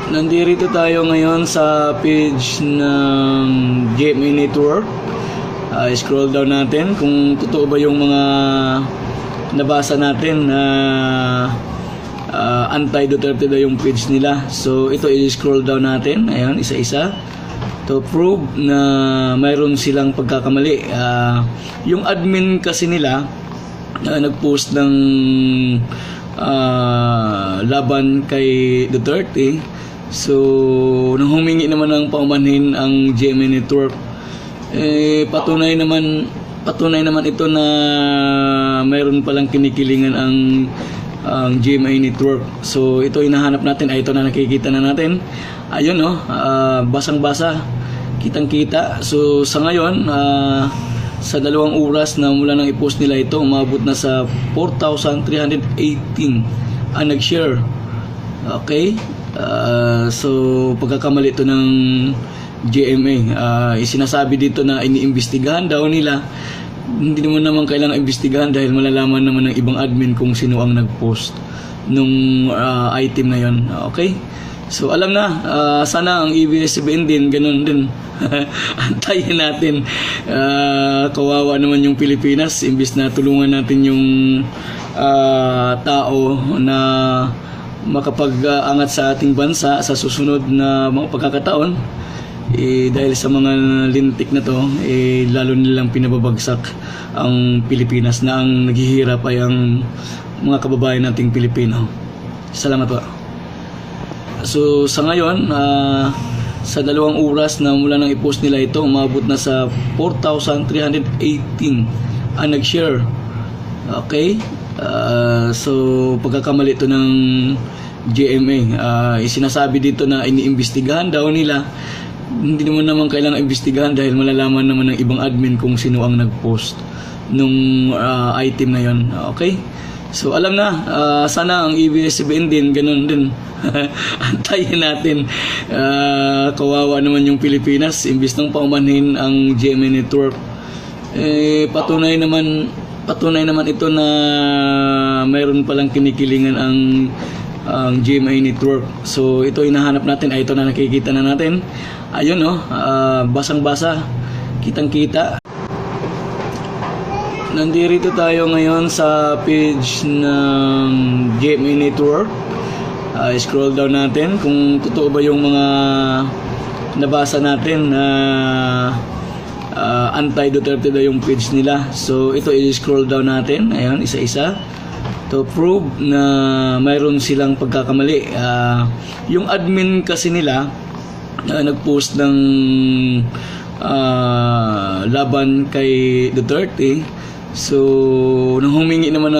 Nandito tayo ngayon sa page ng GMA Network. Scroll down natin kung totoo ba yung mga nabasa natin na anti-Duterte daw yung page nila. So ito i-scroll down natin, ayan, isa-isa to prove na mayroon silang pagkakamali. Yung admin kasi nila nag-post ng laban kay Duterte. So, nang humingi naman ng paumanhin ang GMA Network, patunay naman ito na mayroon palang kinikilingan ang GMA Network. So, ito hinahanap natin. Ito na nakikita na natin. Ayun, no, basang-basa, kitang-kita. So, sa ngayon, sa 2 oras na mula nang i-post nila ito, umabot na sa 4,318 ang nag-share. Okay? So pagkakamali ito ng GMA. Isinasabi dito na iniimbestigahan daw nila. Hindi naman kailangan imbestigahan dahil malalaman naman ng ibang admin kung sino ang nag-post nung item na yon. Okay? So alam na, sana ang ABS-CBN din ganun din. Antayin natin. Kawawa naman yung Pilipinas, imbis na tulungan natin yung tao na makapag-angat sa ating bansa sa susunod na mga pagkakataon, dahil sa mga lintik na to, lalo nilang pinababagsak ang Pilipinas, na ang naghihirap ay ang mga kababayan nating Pilipino. Salamat po. So sa ngayon, sa 2 oras na mula nang i-post nila ito, umabot na sa 4,318 ang nag-share. Okay? So pagkakamali ito ng GMA. Isinasabi dito na iniimbestigahan daw nila. Hindi naman kailangan imbestigahan dahil malalaman naman ng ibang admin kung sino ang nag-post nung item na yon. Okay? So alam na, sana ang ABS-CBN din ganun din. Antayin natin. Kawawa naman yung Pilipinas, imbis nang paumanhin ang GMA Network, patunay naman ito na mayroon palang kinikilingan ang GMA Network. So ito hinahanap natin. Ito na nakikita na natin. Ayun, no, basang-basa, kitang-kita. Nandito tayo ngayon sa page ng GMA Network. Scroll down natin kung totoo ba yung mga nabasa natin na anti-Duterte daw yung page nila. So ito i-scroll down natin, ayan, isa-isa to prove na mayroon silang pagkakamali. Yung admin kasi nila nag-post ng laban kay Duterte. So nang humingi naman